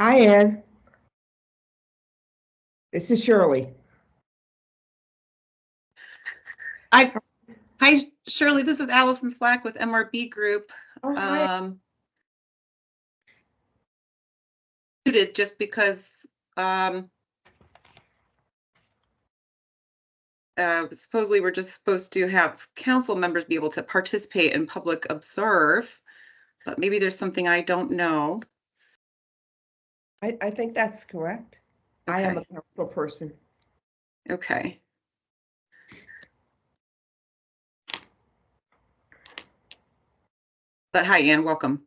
Hi, Ann. This is Shirley. I Hi, Shirley. This is Allison Slack with MRB Group. Oh, hi. Muted just because um, supposedly we're just supposed to have council members be able to participate and public observe, but maybe there's something I don't know. I think that's correct. I am a Okay. council person. Okay. But hi, Ann. Welcome.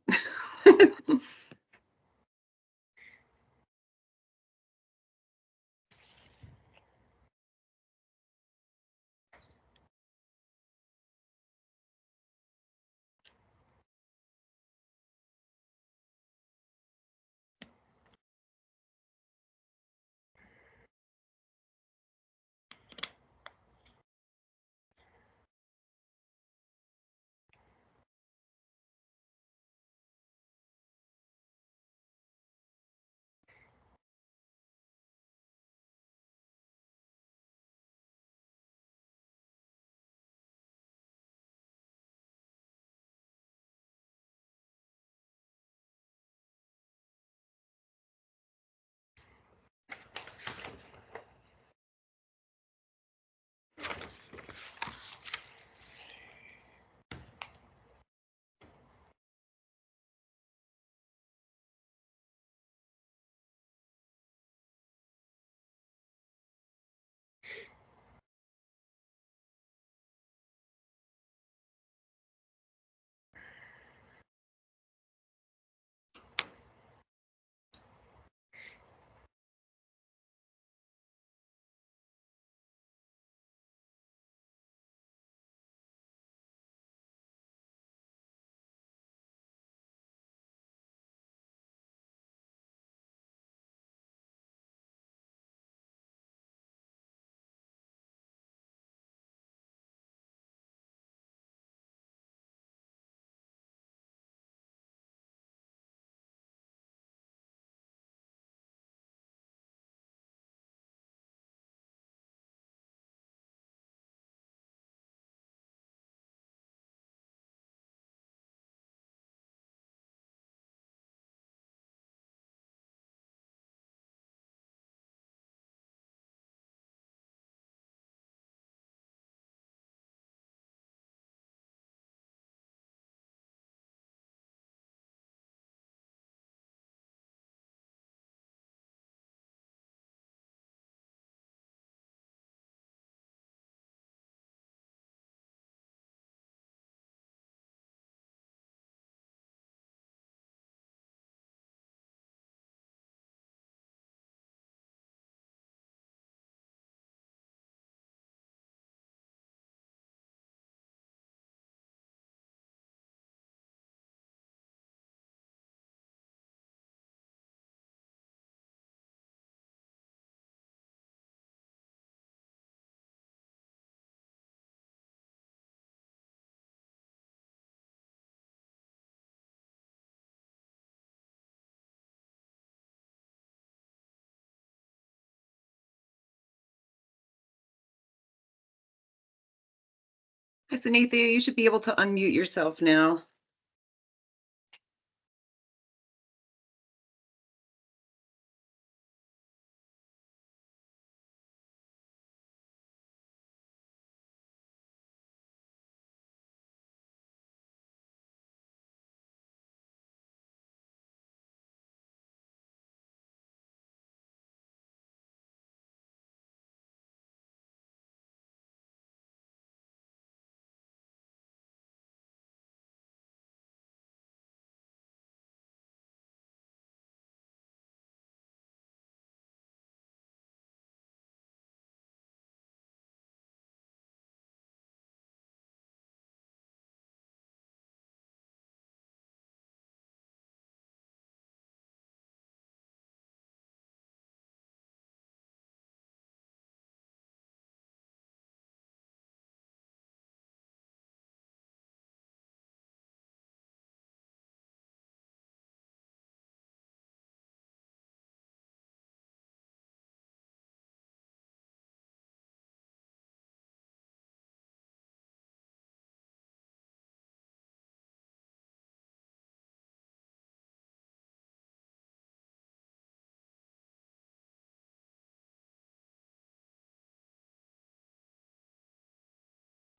Hi, Sunithia. You should be able to unmute yourself now.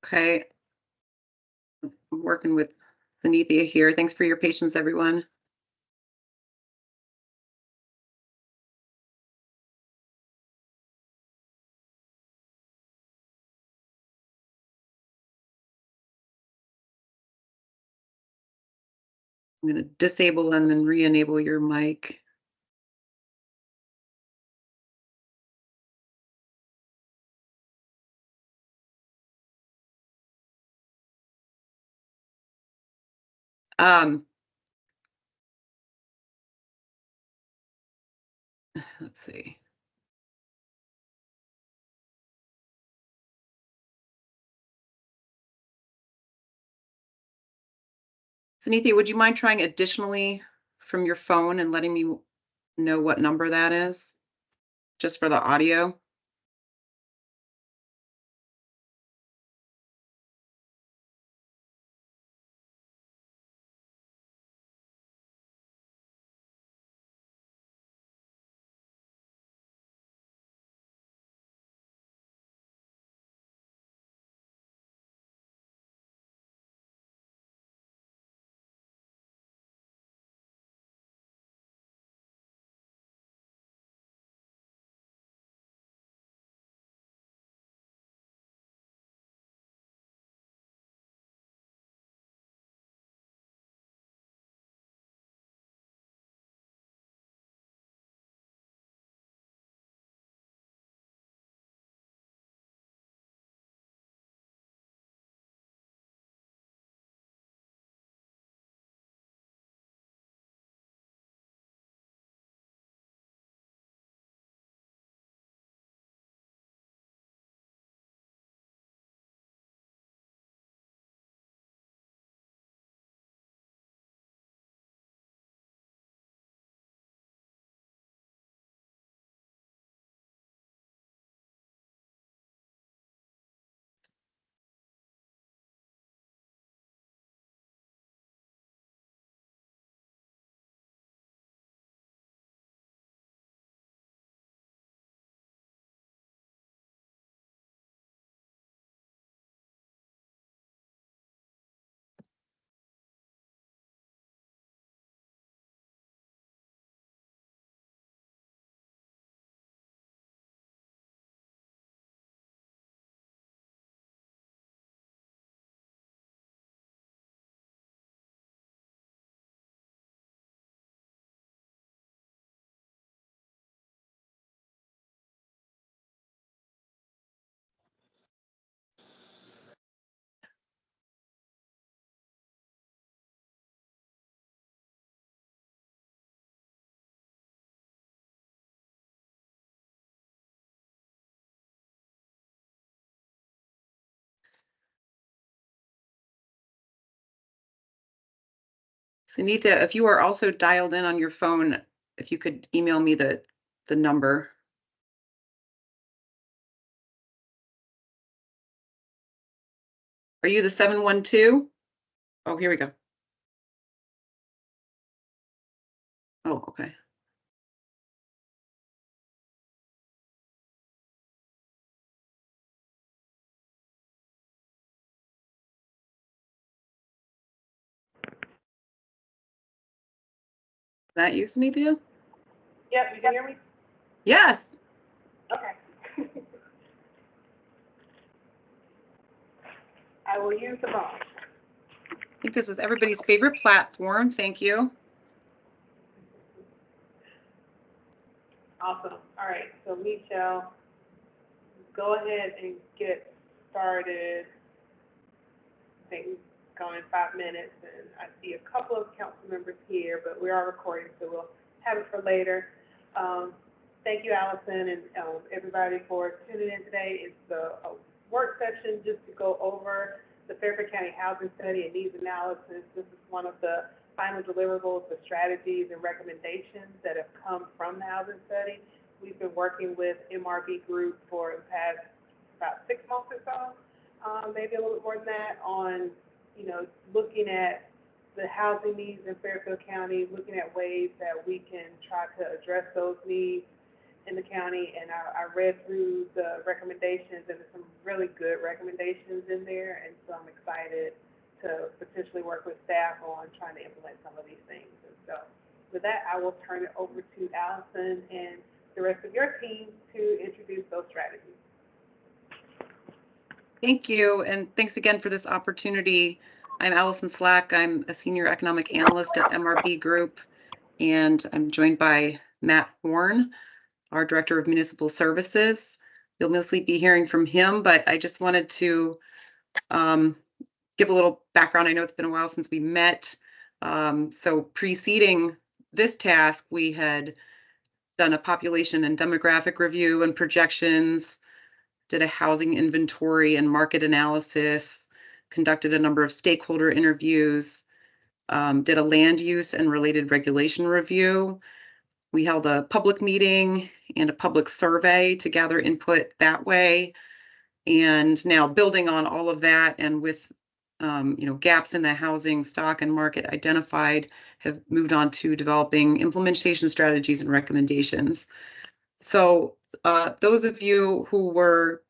Okay. I'm working with Sunithia here. Thanks for your patience, everyone. I'm going to disable and then re-enable your mic. Let's see. Sunithia, would you mind trying additionally from your phone and letting me know what number that is? Just for the audio? Sunithia, if you are also dialed in on your phone, if you could email me the number. Are you the 712? Oh, here we go. Oh, okay. Is that you, Sunithia? Yep, you can hear me? Yes. Okay. I will use the phone. I think this is everybody's favorite platform. Thank you. Awesome. All right, so Michelle, go ahead and get started. I think we've gone in 5 minutes, and I see a couple of council members here, but we are recording, so we'll have it for later. Thank you, Allison, and everybody for tuning in today. It's a work session just to go over the Fairfield County Housing Study and needs analysis. This is one of the final deliverables, the strategies and recommendations that have come from the housing study. We've been working with MRB Group for the past about 6 months or so, maybe a little bit more than that, on, looking at the housing needs in Fairfield County, looking at ways that we can try to address those needs. in the county, and I read through the recommendations, and there's some really good recommendations in there, and so I'm excited to potentially work with staff on trying to implement some of these things. And so with that, I will turn it over to Allison and the rest of your team to introduce those strategies. Thank you, and thanks again for this opportunity. I'm Allison Slack. I'm a senior economic analyst at MRB Group, and I'm joined by Matt Horn, our Director of Municipal Services. You'll mostly be hearing from him, but I just wanted to give a little background. I know it's been a while since we met. So preceding this task, we had done a population and demographic review and projections, did a housing inventory and market analysis, conducted a number of stakeholder interviews, did a land use and related regulation review. We held a public meeting and a public survey to gather input that way. And now building on all of that and with gaps in the housing stock and market identified, have moved on to developing implementation strategies and recommendations. So those of you who were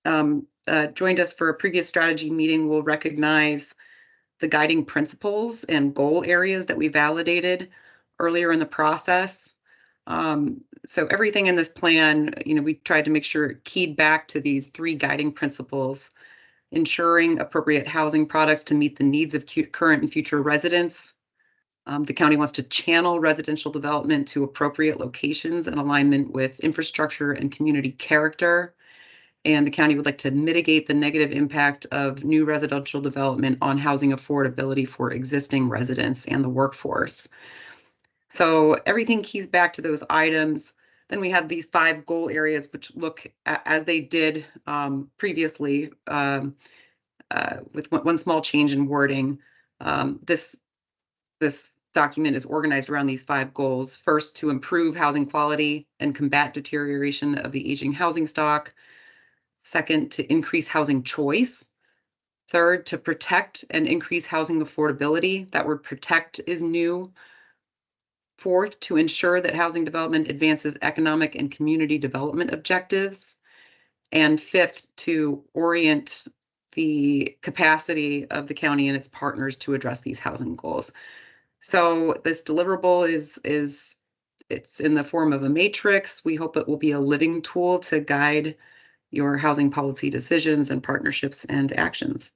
joined us for a previous strategy meeting will recognize the guiding principles and goal areas that we validated earlier in the process. So everything in this plan, we tried to make sure it keyed back to these three guiding principles: ensuring appropriate housing products to meet the needs of current and future residents. The county wants to channel residential development to appropriate locations in alignment with infrastructure and community character. And the county would like to mitigate the negative impact of new residential development on housing affordability for existing residents and the workforce. So everything keys back to those items. Then we have these 5 goal areas, which look as they did previously, with one small change in wording. This document is organized around these 5 goals. First, to improve housing quality and combat deterioration of the aging housing stock. Second, to increase housing choice. Third, to protect and increase housing affordability. That word protect is new. Fourth, to ensure that housing development advances economic and community development objectives. And fifth, to orient the capacity of the county and its partners to address these housing goals. So this deliverable it's in the form of a matrix. We hope it will be a living tool to guide your housing policy decisions and partnerships and actions.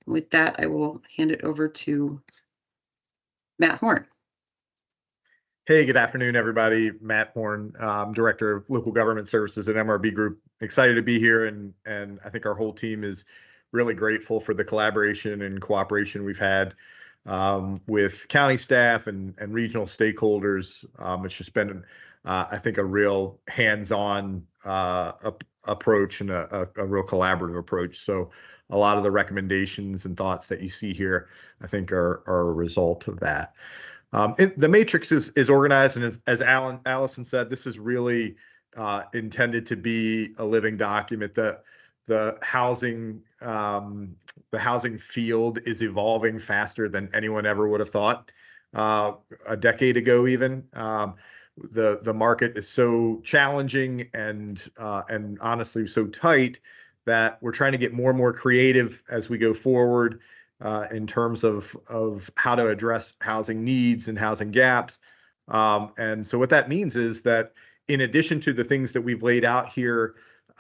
With that, I will hand it over to Matt Horn. Hey, good afternoon, everybody. Matt Horn, Director of Local Government Services at MRB Group. Excited to be here, and I think our whole team is really grateful for the collaboration and cooperation we've had with county staff and regional stakeholders. It's just been, I think, a real hands-on approach and a real collaborative approach. So a lot of the recommendations and thoughts that you see here, I think, are a result of that. The matrix is organized, and as Allison said, this is really intended to be a living document. The housing field is evolving faster than anyone ever would have thought a decade ago, even. The market is so challenging and honestly so tight that we're trying to get more and more creative as we go forward in terms of how to address housing needs and housing gaps. And so what that means is that in addition to the things that we've laid out here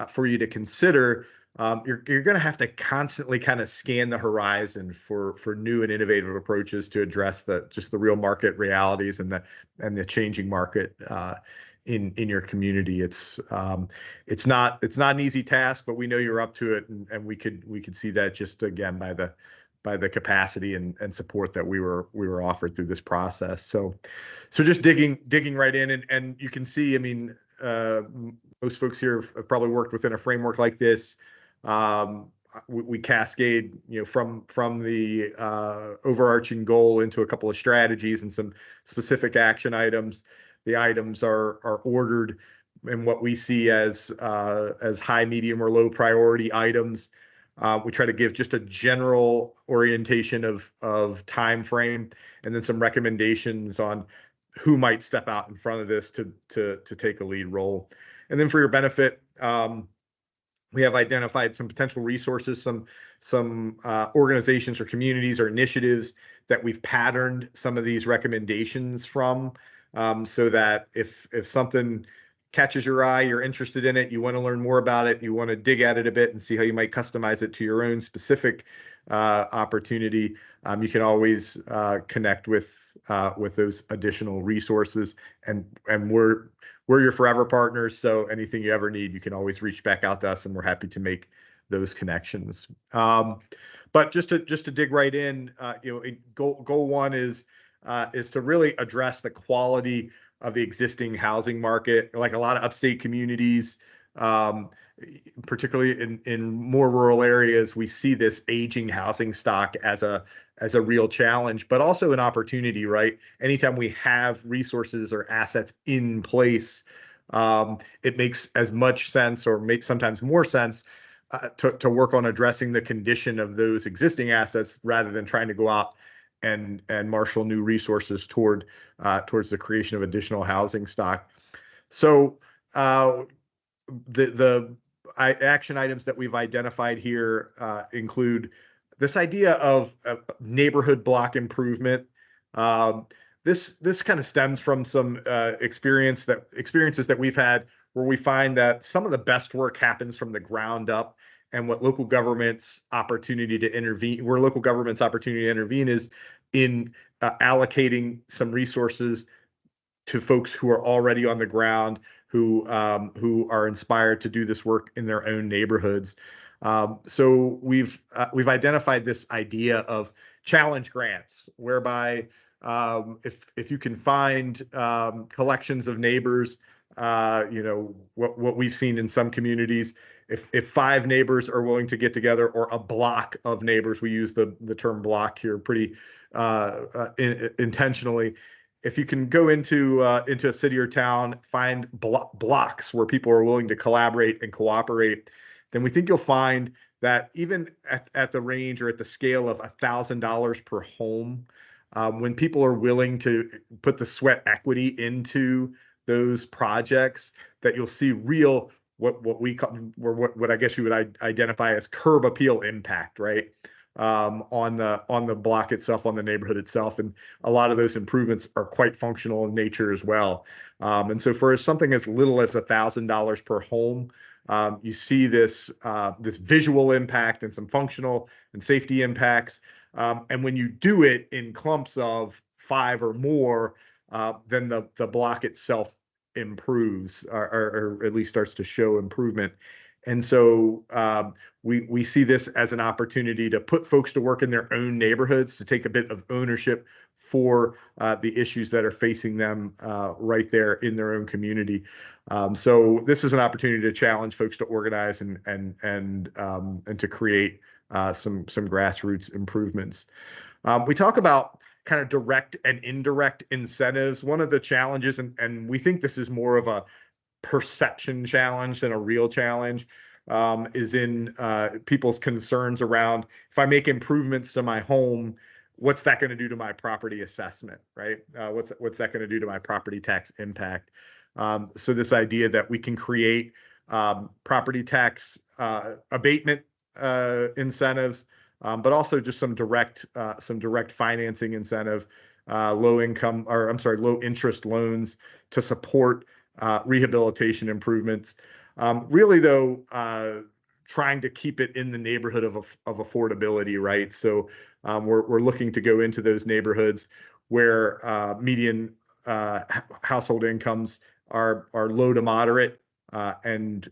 for you to consider, you're going to have to constantly kind of scan the horizon for new and innovative approaches to address just the real market realities and the changing market in your community. It's not an easy task, but we know you're up to it, and we could see that just again by the capacity and support that we were offered through this process. So just digging right in, and you can see, I mean, most folks here have probably worked within a framework like this. We cascade, from the overarching goal into a couple of strategies and some specific action items. The items are ordered in what we see as high, medium, or low priority items. We try to give just a general orientation of time frame, and then some recommendations on who might step out in front of this to take a lead role. And then for your benefit, we have identified some potential resources, some organizations or communities or initiatives that we've patterned some of these recommendations from, so that if something catches your eye, you're interested in it, you want to learn more about it, you want to dig at it a bit and see how you might customize it to your own specific opportunity, you can always connect with those additional resources. And we're your forever partners, so anything you ever need, you can always reach back out to us, and we're happy to make those connections. But just to dig right in, goal one is to really address the quality of the existing housing market. Like a lot of upstate communities, particularly in more rural areas, we see this aging housing stock as a real challenge, but also an opportunity, right? Anytime we have resources or assets in place, it makes as much sense, or sometimes more sense, to work on addressing the condition of those existing assets rather than trying to go out and marshal new resources towards the creation of additional housing stock. So the action items that we've identified here include this idea of neighborhood block improvement. This kind of stems from some experiences that we've had, where we find that some of the best work happens from the ground up, and where local government's opportunity to intervene is in allocating some resources to folks who are already on the ground, who are inspired to do this work in their own neighborhoods. So we've identified this idea of challenge grants, whereby if you can find collections of neighbors, what we've seen in some communities, if 5 neighbors are willing to get together, or a block of neighbors, we use the term block here pretty intentionally. If you can go into a city or town, find blocks where people are willing to collaborate and cooperate, then we think you'll find that even at the range or at the scale of $1,000 per home, when people are willing to put the sweat equity into those projects, that you'll see real what we call, or what I guess you would identify as curb appeal impact, right? On the block itself, on the neighborhood itself. And a lot of those improvements are quite functional in nature as well. And so for something as little as $1,000 per home, you see this visual impact and some functional and safety impacts. And when you do it in clumps of 5 or more, then the block itself improves, or at least starts to show improvement. And so we see this as an opportunity to put folks to work in their own neighborhoods, to take a bit of ownership for the issues that are facing them right there in their own community. So this is an opportunity to challenge folks to organize and to create some grassroots improvements. We talk about kind of direct and indirect incentives. One of the challenges, and we think this is more of a perception challenge than a real challenge, is in people's concerns around, if I make improvements to my home, what's that going to do to my property assessment, right? What's that going to do to my property tax impact? So this idea that we can create property tax abatement incentives, but also just some direct financing incentive, low interest loans to support rehabilitation improvements. Really, though, trying to keep it in the neighborhood of affordability, right? So we're looking to go into those neighborhoods where median household incomes are low to moderate, and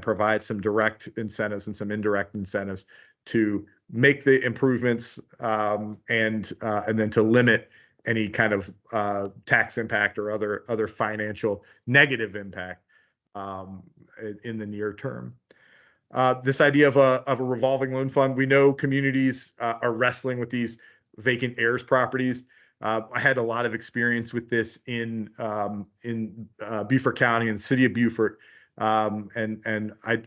provide some direct incentives and some indirect incentives to make the improvements, and then to limit any kind of tax impact or other financial negative impact in the near term. This idea of a revolving loan fund, we know communities are wrestling with these vacant heirs properties. I had a lot of experience with this in Beaufort County and the city of Beaufort.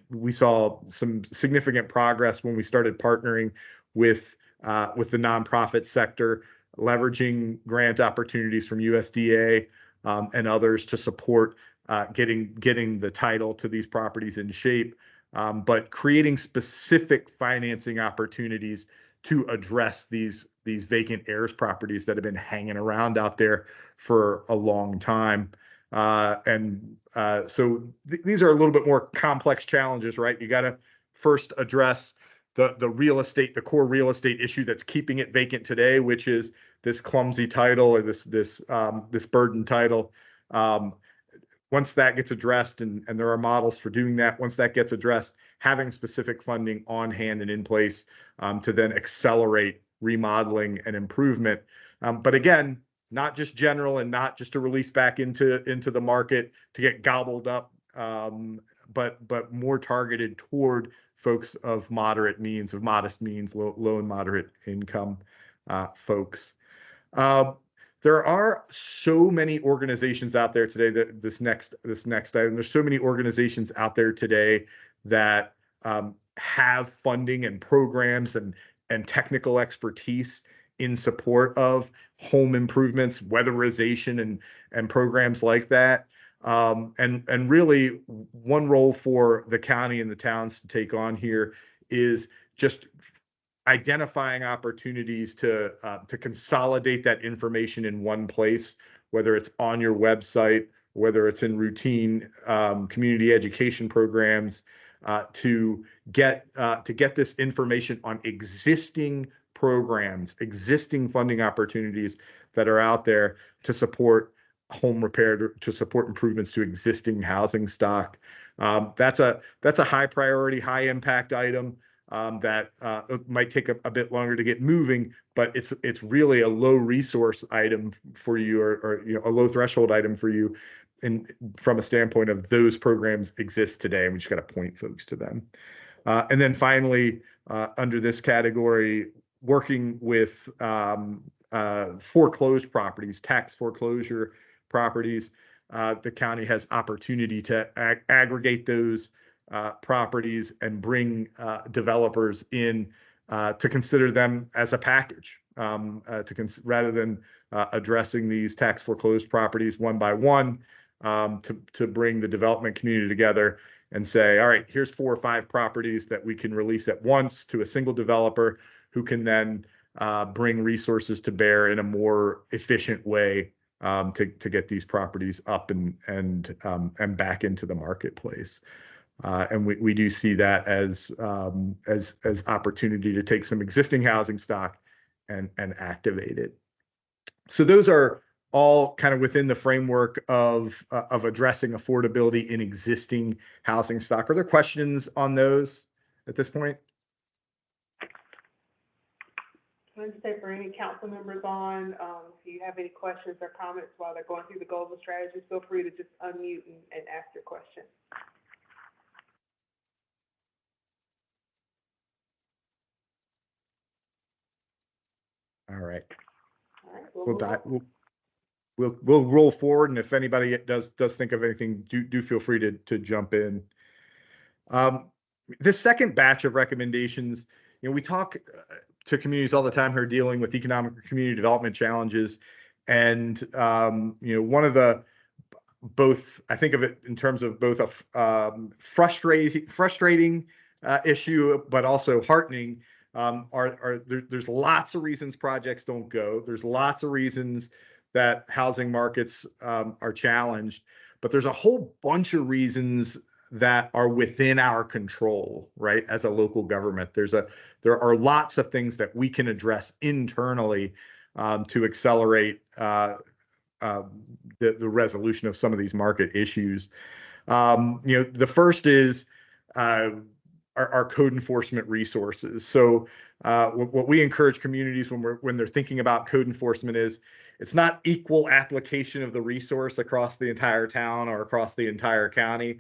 We saw some significant progress when we started partnering with the nonprofit sector leveraging grant opportunities from USDA and others to support getting the title to these properties in shape, but creating specific financing opportunities to address these vacant heirs properties that have been hanging around out there for a long time. So these are a little bit more complex challenges, right? You got to first address the real estate, the core real estate issue that's keeping it vacant today, which is this clumsy title or this burden title. Once that gets addressed, and there are models for doing that, once that gets addressed, having specific funding on hand and in place to then accelerate remodeling and improvement. But again, not just general and not just to release back into the market to get gobbled up, but more targeted toward folks of moderate means, of modest means, low and moderate income folks. There are so many organizations out there today that this next item, there's so many organizations out there today that have funding and programs and technical expertise in support of home improvements, weatherization, and programs like that. And really, one role for the county and the towns to take on here is just identifying opportunities to consolidate that information in one place, whether it's on your website, whether it's in routine community education programs, to get this information on existing programs, existing funding opportunities that are out there to support home repair, to support improvements to existing housing stock. That's a high priority, high impact item that might take a bit longer to get moving, but it's really a low resource item for you, or a low threshold item for you, and from a standpoint of those programs exist today, and we just got to point folks to them. And then finally, under this category, working with foreclosed properties, tax foreclosure properties. The county has opportunity to aggregate those properties and bring developers in to consider them as a package, rather than addressing these tax foreclosed properties one by one, to bring the development community together and say, all right, here's 4 or 5 properties that we can release at once to a single developer who can then bring resources to bear in a more efficient way to get these properties up and back into the marketplace. And we do see that as opportunity to take some existing housing stock and activate it. So those are all kind of within the framework of addressing affordability in existing housing stock. Are there questions on those at this point? Can I just say for any council members on, if you have any questions or comments while they're going through the goals and strategies, feel free to just unmute and ask your question. All right. All right, We'll roll forward, and if anybody does think of anything, do feel free to jump in. This second batch of recommendations, we talk to communities all the time who are dealing with economic or community development challenges, and one of the, both, I think of it in terms of both a frustrating issue, but also heartening. There's lots of reasons projects don't go. There's lots of reasons that housing markets are challenged, but there's a whole bunch of reasons that are within our control, right? As a local government, there are lots of things that we can address internally to accelerate the resolution of some of these market issues. The first is our code enforcement resources. So what we encourage communities when they're thinking about code enforcement is, it's not equal application of the resource across the entire town or across the entire county.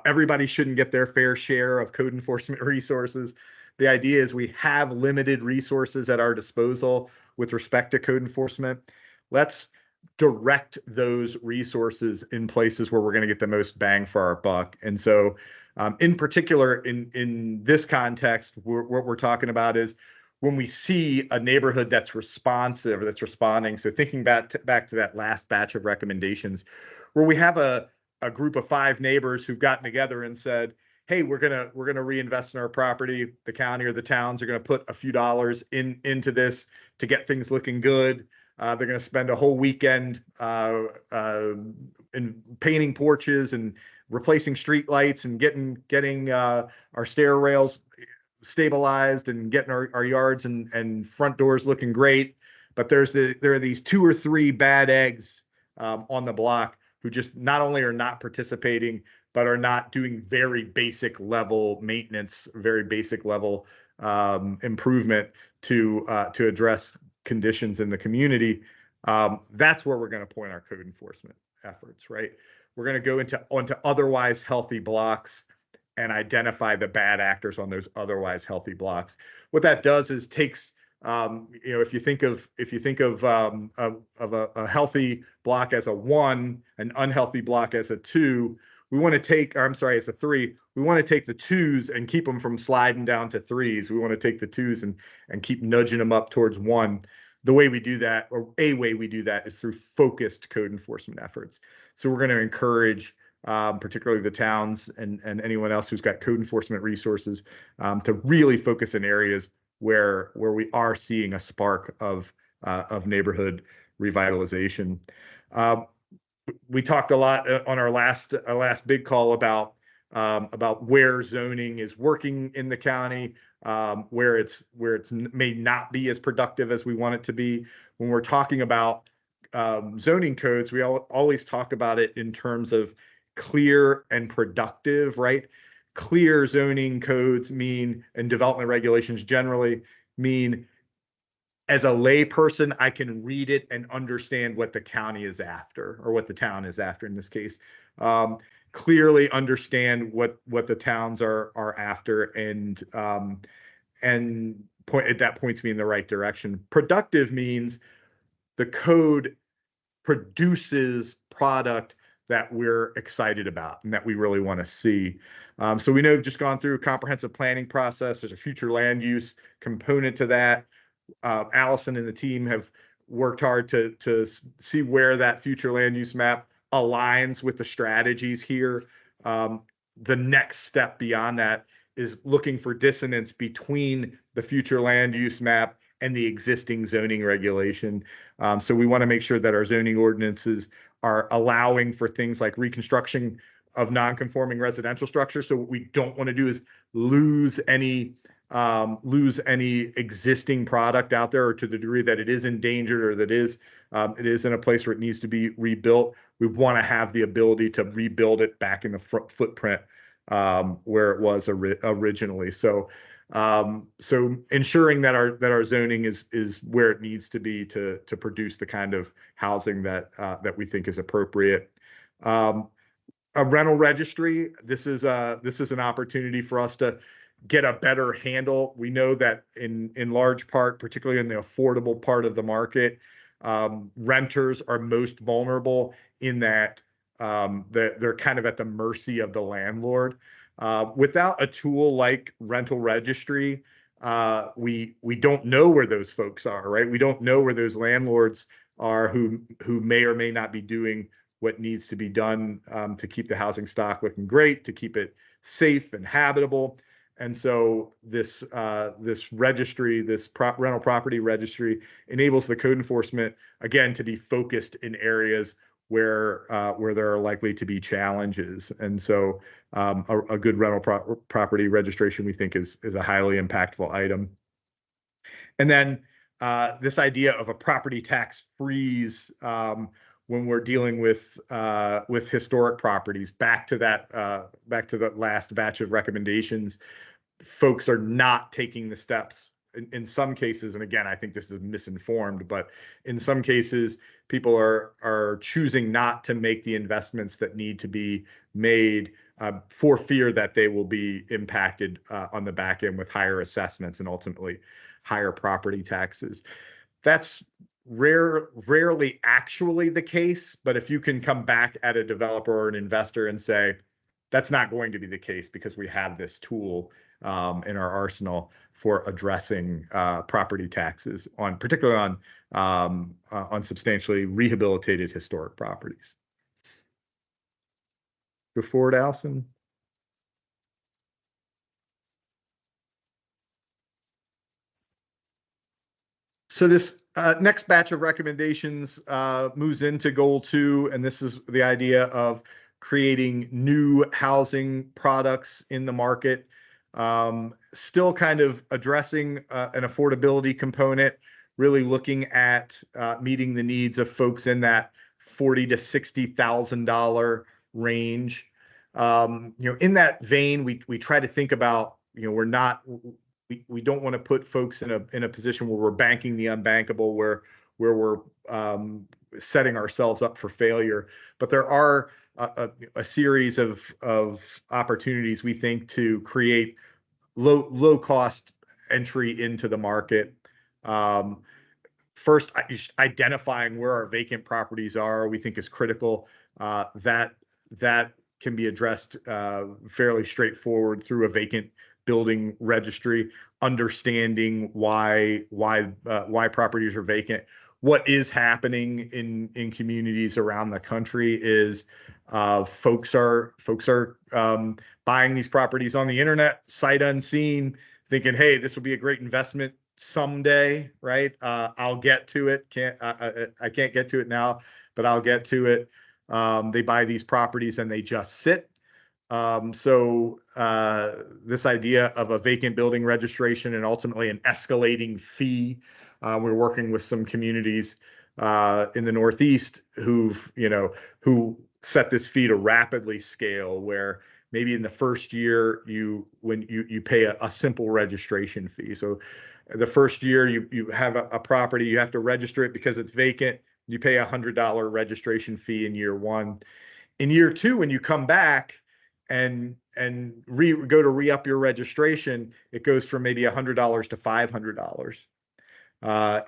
Everybody shouldn't get their fair share of code enforcement resources. The idea is we have limited resources at our disposal with respect to code enforcement. Let's direct those resources in places where we're going to get the most bang for our buck. And so in particular, in this context, what we're talking about is when we see a neighborhood that's responsive or that's responding, so thinking back to that last batch of recommendations, where we have a group of 5 neighbors who've gotten together and said, hey, we're gonna reinvest in our property. The county or the towns are gonna put a few dollars into this to get things looking good. They're gonna spend a whole weekend in painting porches and replacing street lights and getting our stair rails stabilized and getting our yards and front doors looking great. But there are these 2 or 3 bad eggs on the block who just not only are not participating, but are not doing very basic level maintenance, very basic level improvement to address conditions in the community. That's where we're going to point our code enforcement efforts, right? We're going to go onto otherwise healthy blocks and identify the bad actors on those otherwise healthy blocks. What that does is takes, if you think of a healthy block as a 1, an unhealthy block as a 2, we want to take, or I'm sorry, as a 3, we want to take the 2s and keep them from sliding down to 3s. We want to take the 2s and keep nudging them up towards 1. The way we do that, or a way we do that, is through focused code enforcement efforts. So we're going to encourage particularly the towns and anyone else who's got code enforcement resources to really focus in areas where we are seeing a spark of neighborhood revitalization. We talked a lot on our last big call about where zoning is working in the county, where it's may not be as productive as we want it to be. When we're talking about zoning codes, we always talk about it in terms of clear and productive, right? Clear zoning codes mean, and development regulations generally mean, as a layperson, I can read it and understand what the county is after, or what the town is after in this case. Clearly understand what the towns are after, and that points me in the right direction. Productive means the code produces product that we're excited about and that we really want to see. So we know we've just gone through a comprehensive planning process. There's a future land use component to that. Allison and the team have worked hard to see where that future land use map aligns with the strategies here. The next step beyond that is looking for dissonance between the future land use map and the existing zoning regulation. So we want to make sure that our zoning ordinances are allowing for things like reconstruction of non-conforming residential structures. So what we don't want to do is lose any existing product out there, or to the degree that it is endangered, or that it is in a place where it needs to be rebuilt. We want to have the ability to rebuild it back in the footprint where it was originally. So ensuring that our zoning is where it needs to be to produce the kind of housing that we think is appropriate. A rental registry. This is an opportunity for us to get a better handle. We know that in large part, particularly in the affordable part of the market, renters are most vulnerable in that they're kind of at the mercy of the landlord. Without a tool like rental registry, we don't know where those folks are, right? We don't know where those landlords are who may or may not be doing what needs to be done to keep the housing stock looking great, to keep it safe and habitable. And so this registry, this rental property registry, enables the code enforcement, again, to be focused in areas where there are likely to be challenges. And so a good rental property registration, we think, is a highly impactful item. And then this idea of a property tax freeze when we're dealing with historic properties. Back to the last batch of recommendations, folks are not taking the steps in some cases, and again, I think this is misinformed, but in some cases, people are choosing not to make the investments that need to be made for fear that they will be impacted on the back end with higher assessments and ultimately higher property taxes. That's rarely actually the case, but if you can come back at a developer or an investor and say, That's not going to be the case because we have this tool in our arsenal for addressing property taxes particularly on substantially rehabilitated historic properties. Go forward, Allison. So this next batch of recommendations moves into goal 2, and this is the idea of creating new housing products in the market. Still kind of addressing an affordability component, really looking at meeting the needs of folks in that $40,000 to $60,000 range. In that vein, we try to think about, we don't want to put folks in a position where we're banking the unbankable, where we're setting ourselves up for failure. But there are a series of opportunities, we think, to create low cost entry into the market. First, identifying where our vacant properties are, we think is critical. That can be addressed fairly straightforward through a vacant building registry, understanding why properties are vacant. What is happening in communities around the country is folks are buying these properties on the internet, sight unseen, thinking, hey, this would be a great investment someday, right? I'll get to it. I can't get to it now, but I'll get to it. They buy these properties and they just sit. So this idea of a vacant building registration and ultimately an escalating fee. We're working with some communities in the Northeast who set this fee to rapidly scale, where maybe in the first year you pay a simple registration fee. So the first year you have a property, you have to register it because it's vacant. You pay $100 registration fee in year 1. In year 2, when you come back and go to re-up your registration, it goes from maybe $100 to $500.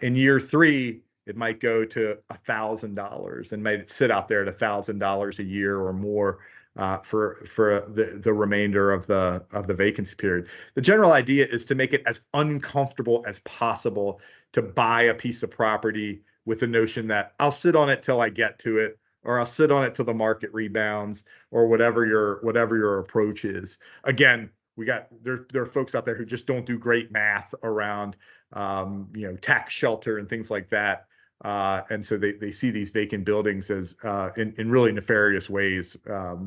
In year 3, it might go to $1,000 and might sit out there at $1,000 a year or more for the remainder of the vacancy period. The general idea is to make it as uncomfortable as possible to buy a piece of property with the notion that I'll sit on it till I get to it, or I'll sit on it till the market rebounds, or whatever your approach is. Again, there are folks out there who just don't do great math around tax shelter and things like that. And so they see these vacant buildings as in really nefarious ways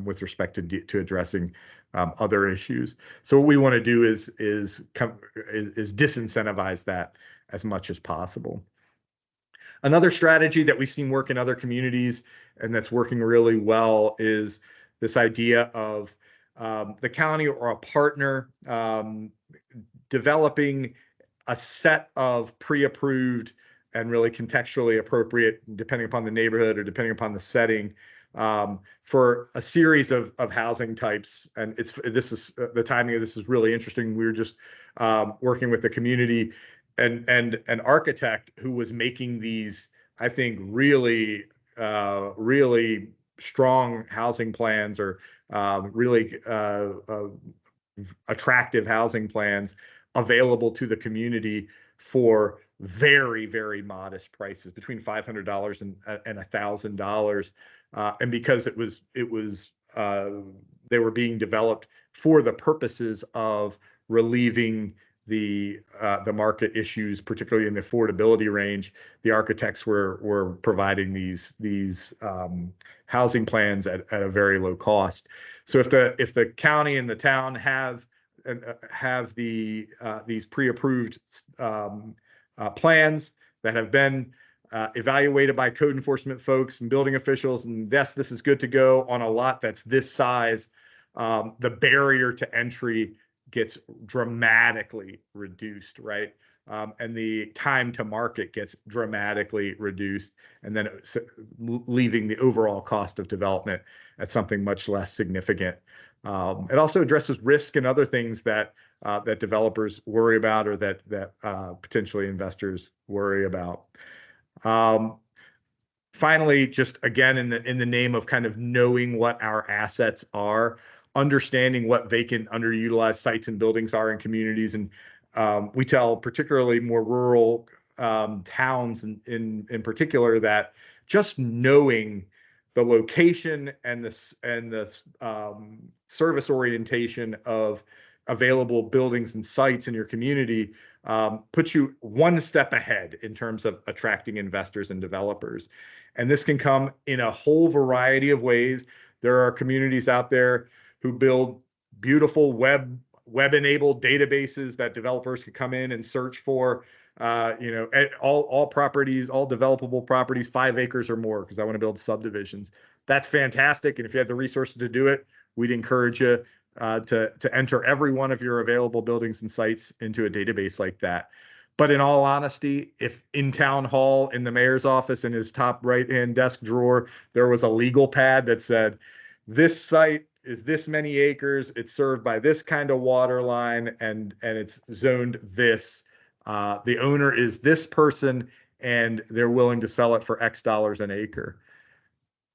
with respect to addressing other issues. So what we want to do is disincentivize that as much as possible. Another strategy that we've seen work in other communities and that's working really well is this idea of the county or a partner developing a set of pre-approved and really contextually appropriate, depending upon the neighborhood or depending upon the setting, for a series of housing types. And the timing of this is really interesting. We were just working with the community and an architect who was making these, I think, really strong housing plans, or really attractive housing plans available to the community for very, very modest prices, between $500 and $1,000. And because they were being developed for the purposes of relieving the market issues, particularly in the affordability range, the architects were providing these housing plans at a very low cost. So if the county and the town have these pre-approved plans that have been evaluated by code enforcement folks and building officials, and yes, this is good to go on a lot that's this size, the barrier to entry gets dramatically reduced, right? And the time to market gets dramatically reduced, and then leaving the overall cost of development at something much less significant. It also addresses risk and other things that developers worry about, or that potentially investors worry about. Finally, just again, in the name of kind of knowing what our assets are, understanding what vacant, underutilized sites and buildings are in communities. And we tell particularly more rural towns in particular that just knowing the location and the service orientation of available buildings and sites in your community puts you one step ahead in terms of attracting investors and developers. And this can come in a whole variety of ways. There are communities out there who build beautiful web-enabled databases that developers can come in and search for. All properties, all developable properties, 5 acres or more, because I want to build subdivisions. That's fantastic. And if you have the resources to do it, we'd encourage you to enter every one of your available buildings and sites into a database like that. But in all honesty, if in town hall, in the mayor's office, in his top right-hand desk drawer, there was a legal pad that said, this site is this many acres, it's served by this kind of water line, and it's zoned this. The owner is this person, and they're willing to sell it for X dollars an acre.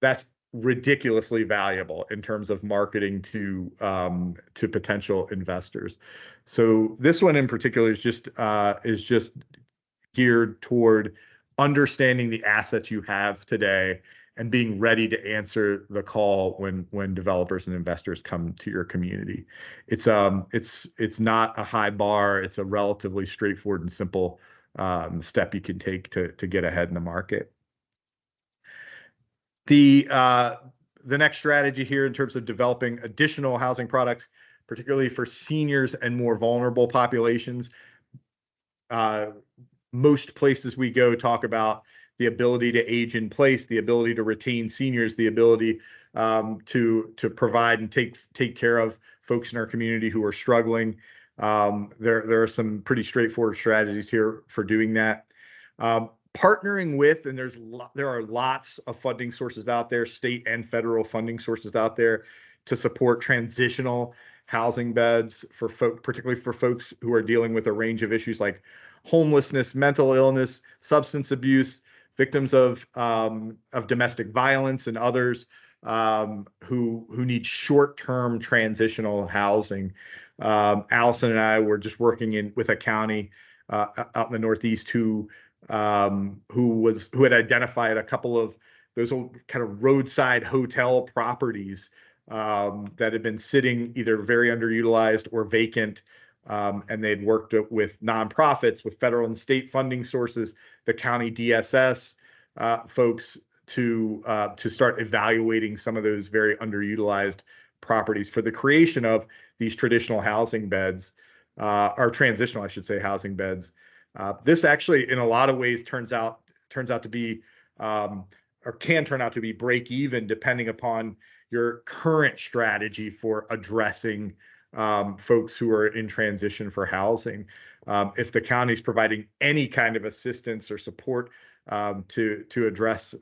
That's ridiculously valuable in terms of marketing to potential investors. So this one in particular is just geared toward understanding the assets you have today and being ready to answer the call when developers and investors come to your community. It's not a high bar. It's a relatively straightforward and simple step you can take to get ahead in the market. The next strategy here in terms of developing additional housing products, particularly for seniors and more vulnerable populations, most places we go talk about the ability to age in place, the ability to retain seniors, the ability to provide and take care of folks in our community who are struggling. There are some pretty straightforward strategies here for doing that. Partnering with, and there are lots of funding sources out there, state and federal funding sources out there to support transitional housing beds for particularly for folks who are dealing with a range of issues like homelessness, mental illness, substance abuse, victims of domestic violence, and others who need short-term transitional housing. Allison and I were just working with a county out in the Northeast who had identified a couple of those old kind of roadside hotel properties that had been sitting either very underutilized or vacant. And they'd worked with nonprofits, with federal and state funding sources, the county DSS folks to start evaluating some of those very underutilized properties for the creation of these traditional housing beds, or transitional, I should say, housing beds. This actually, in a lot of ways, turns out to be, or can turn out to be break even, depending upon your current strategy for addressing folks who are in transition for housing. If the county's providing any kind of assistance or support to address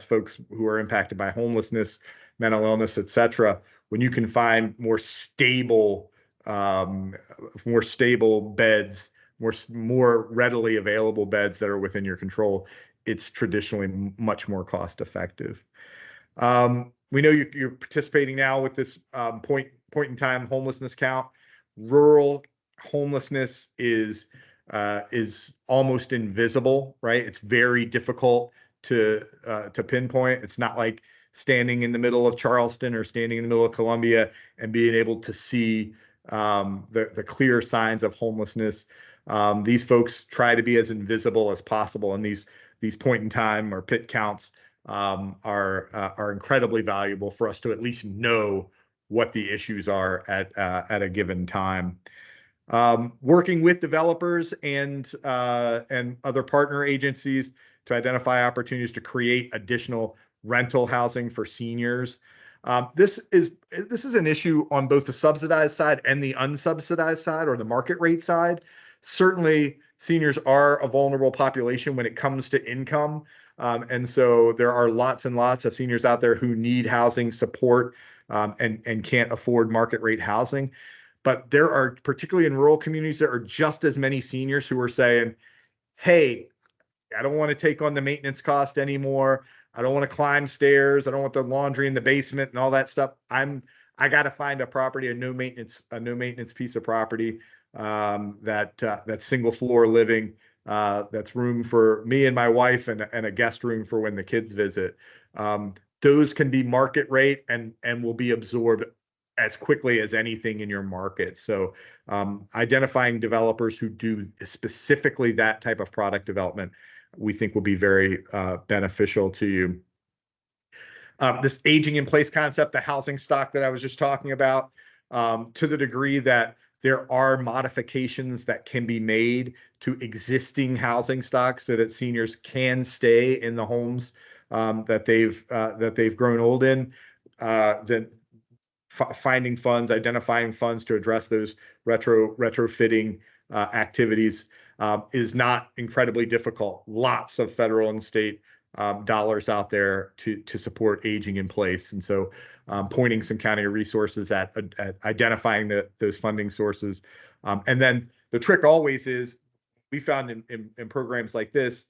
folks who are impacted by homelessness, mental illness, et cetera, when you can find more stable beds, more readily available beds that are within your control, it's traditionally much more cost effective. We know you're participating now with this point in time homelessness count. Rural homelessness is almost invisible, right? It's very difficult to pinpoint. It's not like standing in the middle of Charleston or standing in the middle of Columbia and being able to see the clear signs of homelessness. These folks try to be as invisible as possible, and these point in time or pit counts are incredibly valuable for us to at least know what the issues are at a given time. Working with developers and other partner agencies to identify opportunities to create additional rental housing for seniors. This is an issue on both the subsidized side and the unsubsidized side, or the market rate side. Certainly, seniors are a vulnerable population when it comes to income. And so there are lots and lots of seniors out there who need housing support and can't afford market rate housing. But there are, particularly in rural communities, there are just as many seniors who are saying, hey, I don't want to take on the maintenance cost anymore. I don't want to climb stairs. I don't want the laundry in the basement and all that stuff. I'm I got to find a property, a no maintenance piece of property, that's single floor living, that's room for me and my wife and a guest room for when the kids visit. Those can be market rate and will be absorbed as quickly as anything in your market. So identifying developers who do specifically that type of product development, we think will be very beneficial to you. This aging in place concept, the housing stock that I was just talking about, to the degree that there are modifications that can be made to existing housing stock so that seniors can stay in the homes that they've grown old in, then finding funds, identifying funds to address those retrofitting activities is not incredibly difficult. Lots of federal and state dollars out there to support aging in place. And so pointing some county resources at identifying those funding sources. And then the trick always is, we found in programs like this,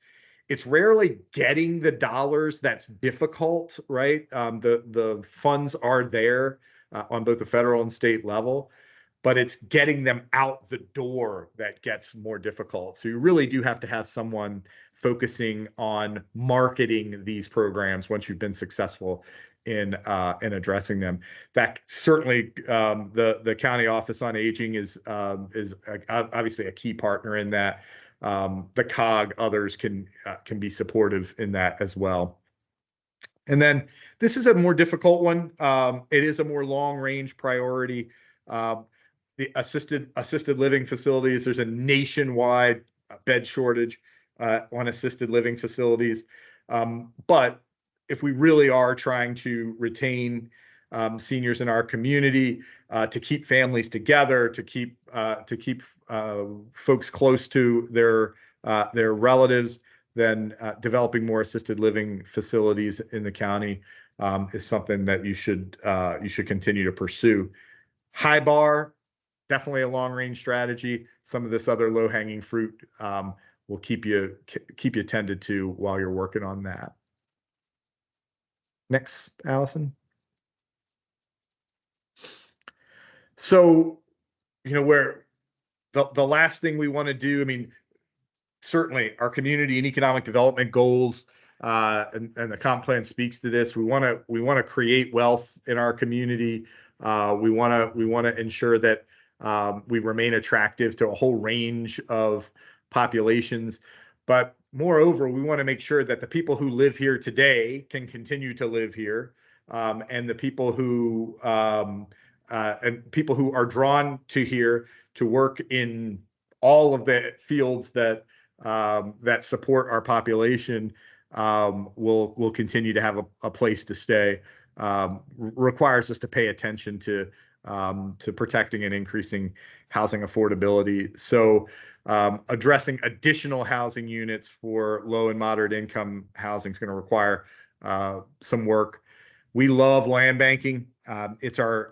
it's rarely getting the dollars that's difficult, right? The funds are there on both the federal and state level, but it's getting them out the door that gets more difficult. So you really do have to have someone focusing on marketing these programs once you've been successful in addressing them. That certainly the County Office on Aging is obviously a key partner in that. The COG, others can be supportive in that as well. And then this is a more difficult one. It is a more long range priority. The assisted living facilities, there's a nationwide bed shortage on assisted living facilities. But if we really are trying to retain seniors in our community, to keep families together, to keep folks close to their relatives, then developing more assisted living facilities in the county is something that you should continue to pursue. High bar, definitely a long range strategy. Some of this other low hanging fruit will keep you tended to while you're working on that. Next, Allison. So, where the last thing we want to do, I mean, certainly our community and economic development goals, and the comp plan speaks to this. We want to create wealth in our community. We want to ensure that we remain attractive to a whole range of populations. But moreover, we want to make sure that the people who live here today can continue to live here, and the people who are drawn to here to work in all of the fields that support our population will continue to have a place to stay. Requires us to pay attention to protecting and increasing housing affordability. So addressing additional housing units for low and moderate income housing is going to require some work. We love land banking. It's a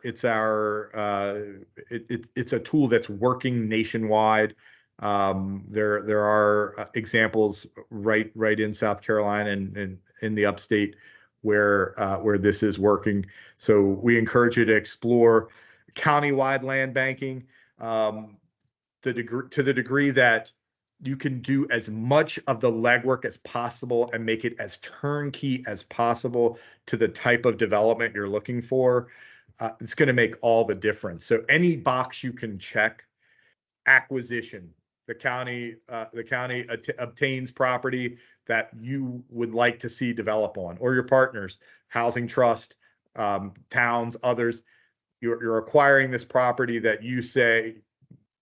tool that's working nationwide. There are examples right in South Carolina and in the upstate where this is working. So we encourage you to explore countywide land banking, to the degree that you can do as much of the legwork as possible and make it as turnkey as possible to the type of development you're looking for. It's going to make all the difference. So any box you can check: acquisition. The county obtains property that you would like to see develop on, or your partners, housing trust, towns, others. You're acquiring this property that you say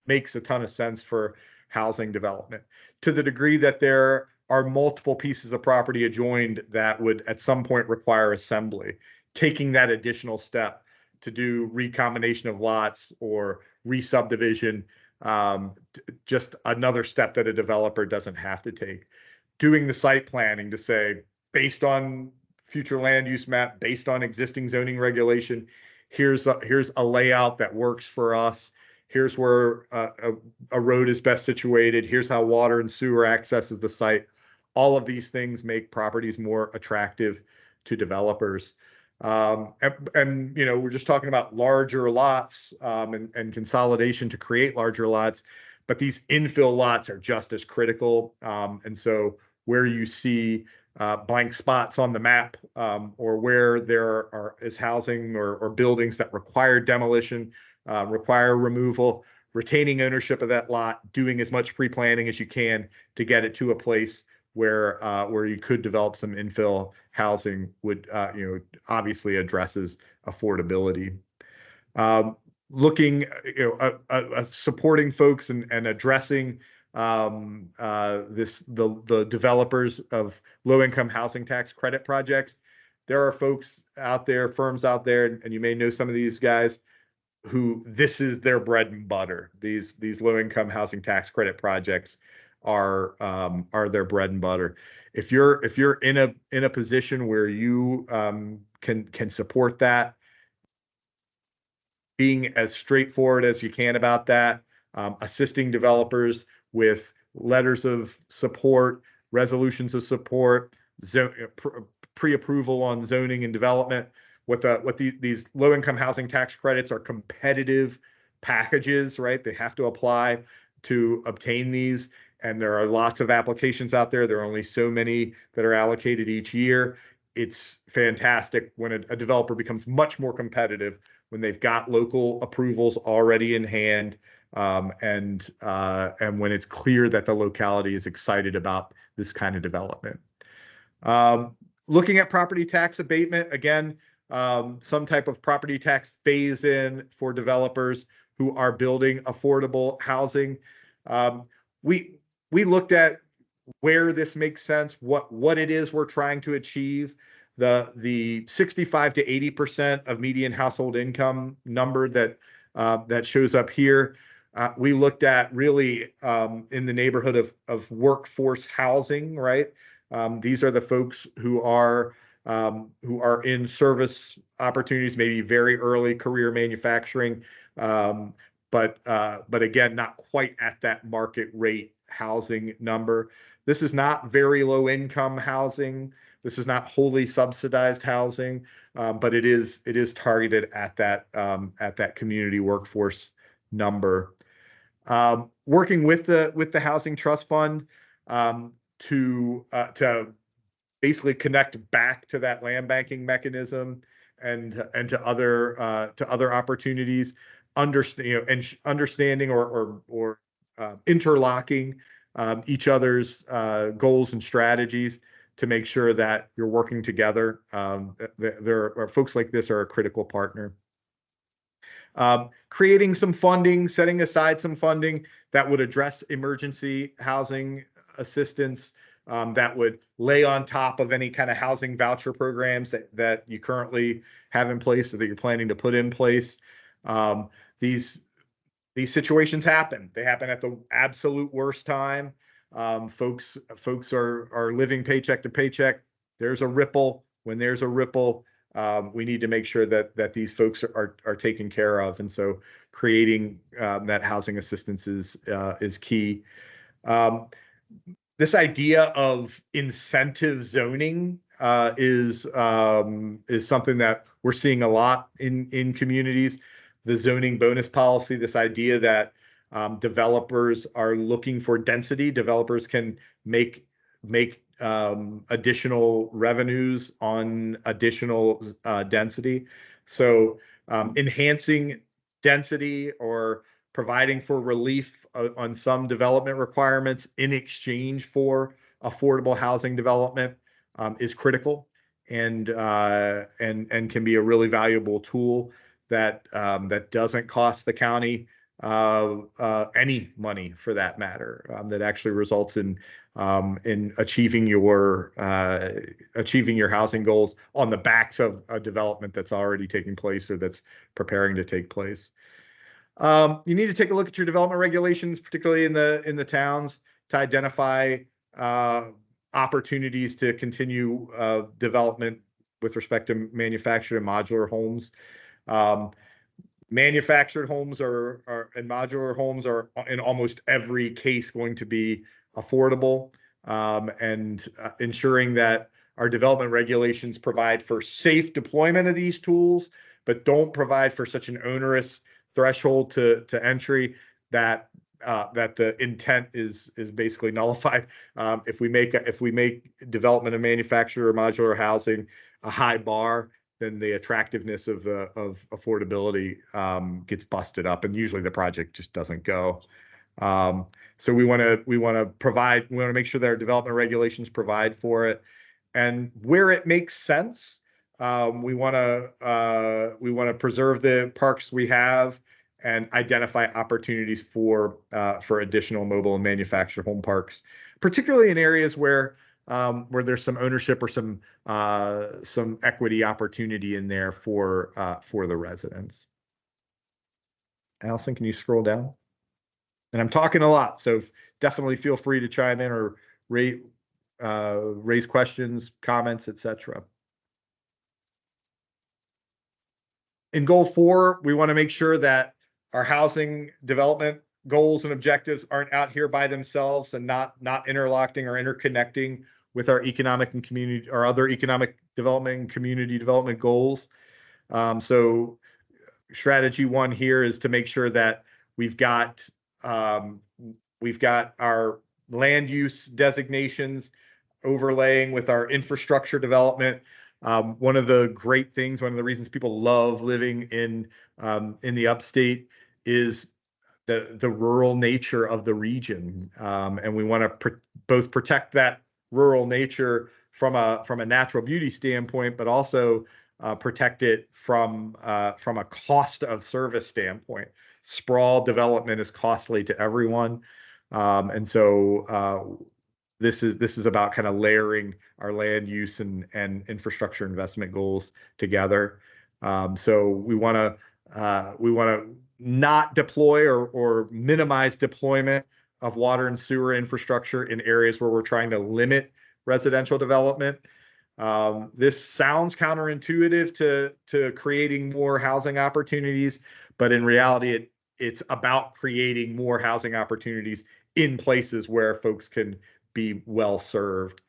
makes a ton of sense for housing development. To the degree that there are multiple pieces of property adjoined that would at some point require assembly, taking that additional step to do recombination of lots or re-subdivision, just another step that a developer doesn't have to take. Doing the site planning to say, based on future land use map, based on existing zoning regulation, here's a layout that works for us. Here's where a road is best situated. Here's how water and sewer accesses the site. All of these things make properties more attractive to developers. And, you know, we're just talking about larger lots and consolidation to create larger lots, but these infill lots are just as critical. And so where you see blank spots on the map, or where is housing or buildings that require demolition, require removal, retaining ownership of that lot, doing as much pre-planning as you can to get it to a place where you could develop some infill housing would, you know, obviously addresses affordability. Looking, you know, supporting folks and addressing the developers of low-income housing tax credit projects. There are folks out there, firms out there, and you may know some of these guys who this is their bread and butter. These low-income housing tax credit projects are their bread and butter. If you're in a position where you can support that, being as straightforward as you can about that, assisting developers with letters of support, resolutions of support, pre-approval on zoning and development. These low-income housing tax credits are competitive packages, right? They have to apply to obtain these, and there are lots of applications out there. There are only so many that are allocated each year. It's fantastic when a developer becomes much more competitive when they've got local approvals already in hand, and when it's clear that the locality is excited about this kind of development. Looking at property tax abatement, again, some type of property tax phase-in for developers who are building affordable housing. We looked at where this makes sense, what it is we're trying to achieve. The 65 to 80% of median household income number that shows up here. We looked at really in the neighborhood of workforce housing, right? These are the folks who are in service opportunities, maybe very early career manufacturing, but again, not quite at that market rate housing number. This is not very low income housing. This is not wholly subsidized housing, but it is targeted at that community workforce number. Working with the Housing Trust Fund to basically connect back to that land banking mechanism and to other opportunities, understanding or interlocking each other's goals and strategies to make sure that you're working together. There are folks like this are a critical partner. Creating some funding, setting aside some funding that would address emergency housing assistance, that would lay on top of any kind of housing voucher programs that you currently have in place or that you're planning to put in place. These situations happen. They happen at the absolute worst time. Folks are living paycheck to paycheck. There's a ripple. When there's a ripple, we need to make sure that these folks are taken care of. And so creating that housing assistance is key. This idea of incentive zoning is something that we're seeing a lot in communities. The zoning bonus policy, this idea that developers are looking for density. Developers can make additional revenues on additional density. So enhancing density or providing for relief on some development requirements in exchange for affordable housing development is critical and can be a really valuable tool that doesn't cost the county any money for that matter, that actually results in achieving your housing goals on the backs of a development that's already taking place or that's preparing to take place. You need to take a look at your development regulations, particularly in the towns, to identify opportunities to continue development with respect to manufactured and modular homes. Manufactured homes and modular homes are in almost every case going to be affordable, and ensuring that our development regulations provide for safe deployment of these tools, but don't provide for such an onerous threshold to entry that that the intent is basically nullified. If we make development of manufactured or modular housing a high bar, then the attractiveness of affordability gets busted up, and usually the project just doesn't go. So we want to make sure that our development regulations provide for it, and where it makes sense, we want to preserve the parks we have and identify opportunities for additional mobile and manufactured home parks, particularly in areas where there's some ownership or some equity opportunity in there for the residents. Allison, can you scroll down? And I'm talking a lot, so definitely feel free to chime in or raise questions, comments, etc. In goal 4, we want to make sure that our housing development goals and objectives aren't out here by themselves and not interlocking or interconnecting with our economic and community or other economic development and community development goals. So strategy 1 here is to make sure that we've got our land use designations overlaying with our infrastructure development. One of the great things, one of the reasons people love living in the upstate is the rural nature of the region, and we want to both protect that rural nature from a natural beauty standpoint, but also protect it from a cost of service standpoint. Sprawl development is costly to everyone, and so this is about kind of layering our land use and infrastructure investment goals together. So we want to not deploy or minimize deployment of water and sewer infrastructure in areas where we're trying to limit residential development. This sounds counterintuitive to creating more housing opportunities, but in reality, it's about creating more housing opportunities in places where folks can be well served.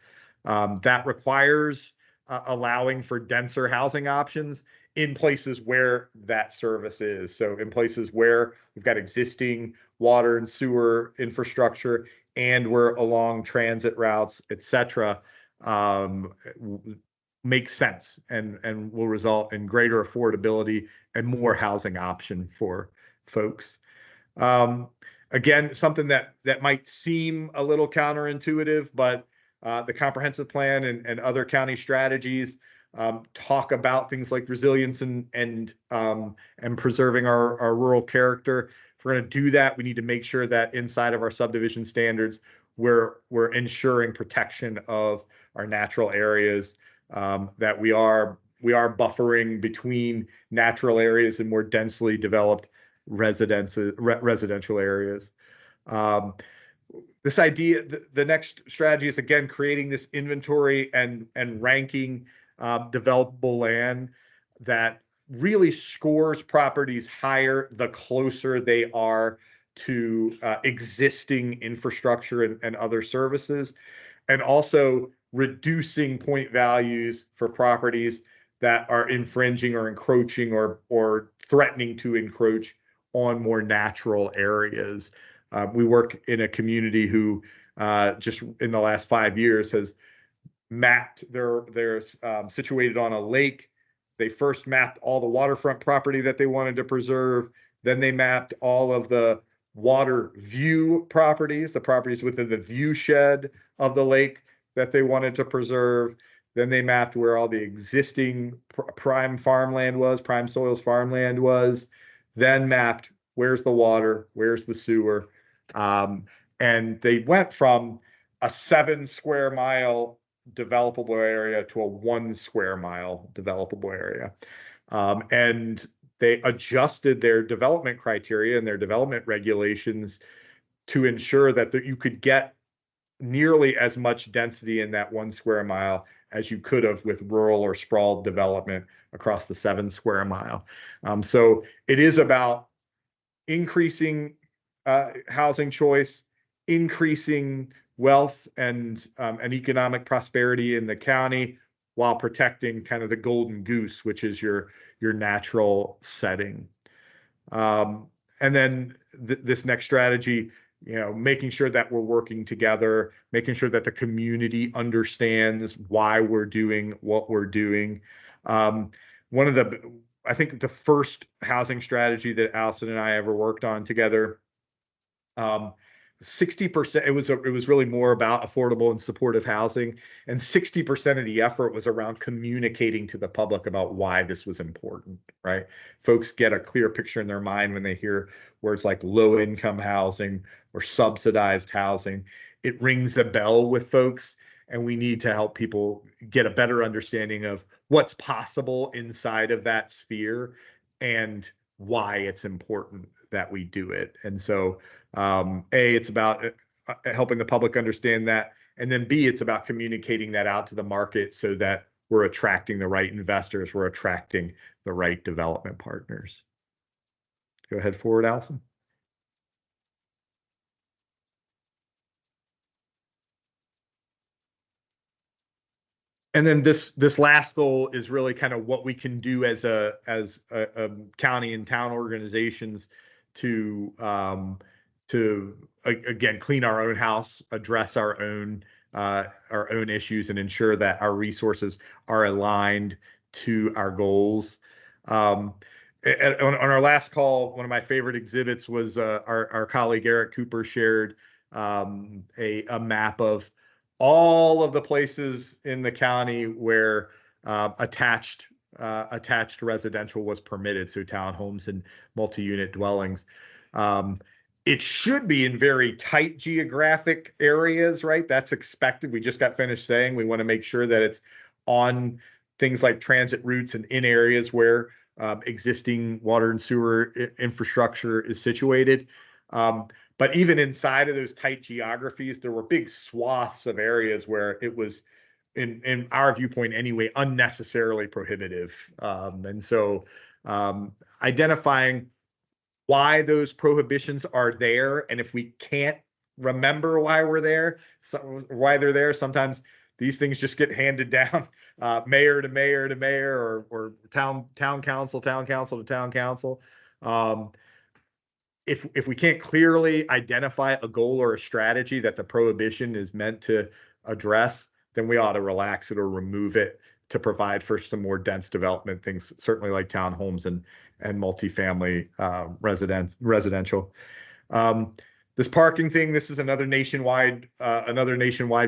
That requires allowing for denser housing options in places where that service is. So in places where we've got existing water and sewer infrastructure and we're along transit routes, et cetera, makes sense and will result in greater affordability and more housing option for folks. Again, something that might seem a little counterintuitive, but the comprehensive plan and other county strategies talk about things like resilience and preserving our rural character. If we're going to do that, we need to make sure that inside of our subdivision standards, we're ensuring protection of our natural areas, that we are buffering between natural areas and more densely developed residential areas. This idea, the next strategy is again creating this inventory and ranking developable land that really scores properties higher the closer they are to existing infrastructure and other services, and also reducing point values for properties that are infringing or encroaching or threatening to encroach on more natural areas. We work in a community who just in the last 5 years has mapped, they're situated on a lake. They first mapped all the waterfront property that they wanted to preserve. Then they mapped all of the water view properties, the properties within the view shed of the lake that they wanted to preserve. Then they mapped where all the existing prime farmland was, prime soils farmland was, then mapped where's the water, where's the sewer. And they went from a 7 square mile developable area to a 1 square mile developable area. And they adjusted their development criteria and their development regulations to ensure that you could get nearly as much density in that 1 square mile as you could have with rural or sprawled development across the 7 square mile. So it is about increasing housing choice, increasing wealth and economic prosperity in the county while protecting kind of the golden goose, which is your natural setting. And then this next strategy, making sure that we're working together, making sure that the community understands why we're doing what we're doing. I think the first housing strategy that Allison and I ever worked on together, 60%, it was really more about affordable and supportive housing, and 60% of the effort was around communicating to the public about why this was important, right? Folks get a clear picture in their mind when they hear words like low income housing or subsidized housing. It rings a bell with folks, and we need to help people get a better understanding of what's possible inside of that sphere and why it's important that we do it. And so it's about helping the public understand that, and then B, it's about communicating that out to the market so that we're attracting the right investors, we're attracting the right development partners. Go ahead forward, Allison. And then this last goal is really kind of what we can do as a county and town organizations to again clean our own house, address our own issues, and ensure that our resources are aligned to our goals. On our last call, one of my favorite exhibits was our colleague Eric Cooper shared a map of all of the places in the county where attached residential was permitted, so townhomes and multi-unit dwellings. It should be in very tight geographic areas, right? That's expected. We just got finished saying we want to make sure that it's on things like transit routes and in areas where existing water and sewer infrastructure is situated. But even inside of those tight geographies, there were big swaths of areas where it was, in our viewpoint anyway, unnecessarily prohibitive. And so identifying why those prohibitions are there, and if we can't remember why they're there, sometimes these things just get handed down mayor to mayor to mayor, or town council to town council. If we can't clearly identify a goal or a strategy that the prohibition is meant to address, then we ought to relax it or remove it to provide for some more dense development things, certainly like townhomes and multifamily residential. This parking thing, this is another nationwide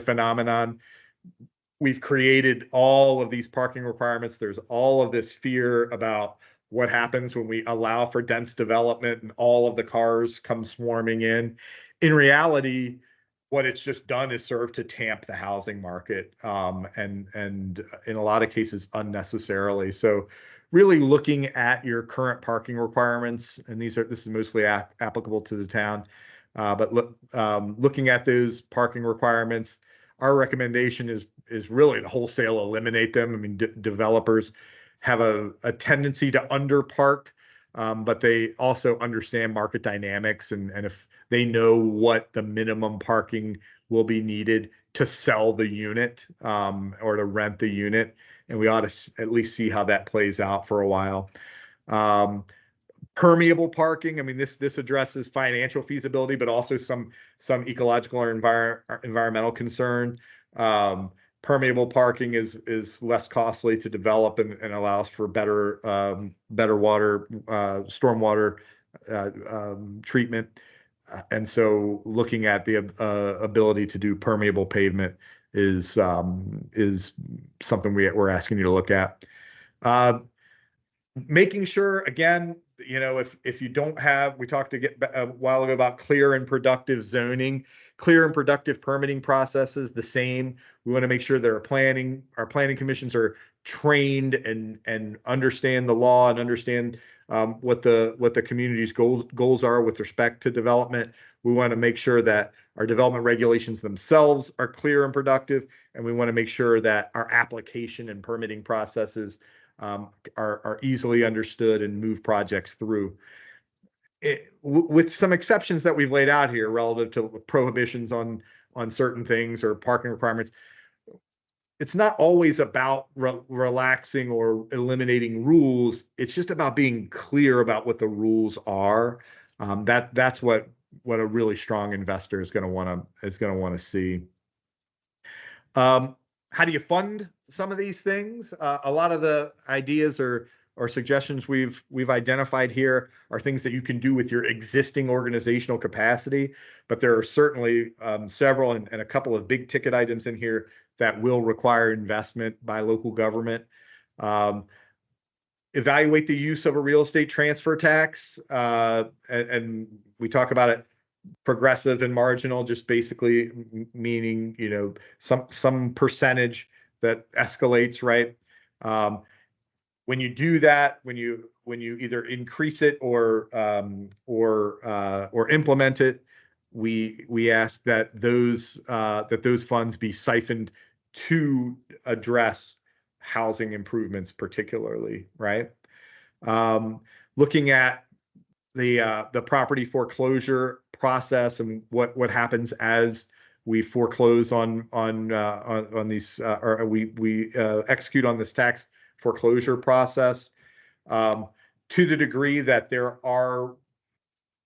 phenomenon. We've created all of these parking requirements. There's all of this fear about what happens when we allow for dense development and all of the cars come swarming in. In reality, what it's just done is serve to tamp the housing market, and in a lot of cases unnecessarily. So really looking at your current parking requirements, and this is mostly applicable to the town, but looking at those parking requirements, our recommendation is really to wholesale eliminate them. I mean, developers have a tendency to underpark, but they also understand market dynamics, and if they know what the minimum parking will be needed to sell the unit or to rent the unit, and we ought to at least see how that plays out for a while. Permeable parking, I mean, this addresses financial feasibility, but also some ecological or environmental concern. Permeable parking is less costly to develop and allows for better water, stormwater treatment. And so looking at the ability to do permeable pavement is something we're asking you to look at. Making sure, again, if you don't have, we talked a while ago about clear and productive zoning, clear and productive permitting processes, the same. We want to make sure that our planning commissions are trained and understand the law and understand what the community's goals are with respect to development. We want to make sure that our development regulations themselves are clear and productive, and we want to make sure that our application and permitting processes are easily understood and move projects through. With some exceptions that we've laid out here relative to prohibitions on certain things or parking requirements, it's not always about relaxing or eliminating rules. It's just about being clear about what the rules are. That's what a really strong investor is going to want to see. How do you fund some of these things? A lot of the ideas or suggestions we've identified here are things that you can do with your existing organizational capacity, but there are certainly several and a couple of big ticket items in here that will require investment by local government. Evaluate the use of a real estate transfer tax, and we talk about it progressive and marginal, just basically meaning, you know, some percentage that escalates, right? When you do that, when you either increase it or implement it, we ask that those funds be siphoned to address housing improvements, particularly, right? Looking at the property foreclosure process and what happens as we foreclose on these or we execute on this tax foreclosure process, to the degree that there are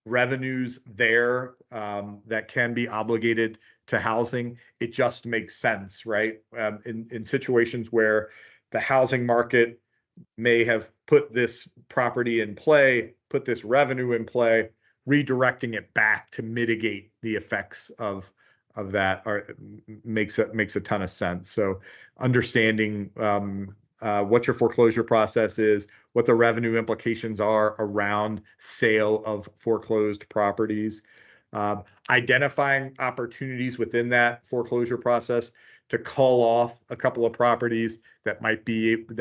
revenues there that can be obligated to housing, it just makes sense, right? In situations where the housing market may have put this property in play, put this revenue in play, redirecting it back to mitigate the effects of that makes a ton of sense. So understanding what your foreclosure process is, what the revenue implications are around sale of foreclosed properties, identifying opportunities within that foreclosure process to call off a couple of properties that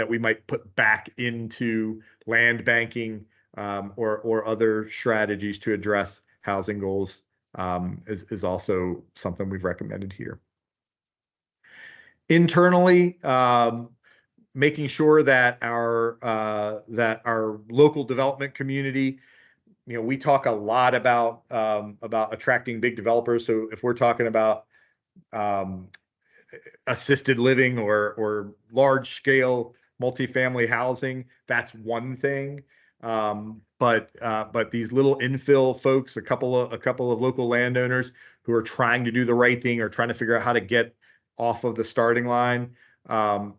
we might put back into land banking or other strategies to address housing goals is also something we've recommended here. Internally, making sure that our local development community, you know, we talk a lot about attracting big developers. So if we're talking about assisted living or large scale multifamily housing, that's one thing. But these little infill folks, a couple of local landowners who are trying to do the right thing or trying to figure out how to get off of the starting line,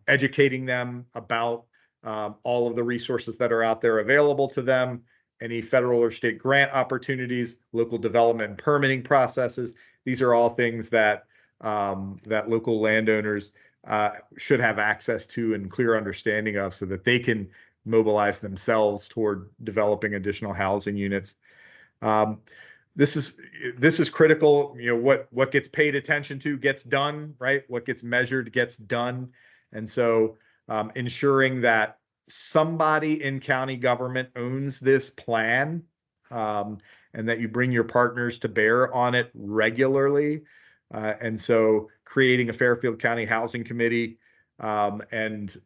educating them about all of the resources that are out there available to them, any federal or state grant opportunities, local development and permitting processes. These are all things that local landowners should have access to and clear understanding of, so that they can mobilize themselves toward developing additional housing units. This is critical. You know, what gets paid attention to gets done, right? What gets measured gets done. And so ensuring that somebody in county government owns this plan, and that you bring your partners to bear on it regularly. And so creating a Fairfield County Housing Committee and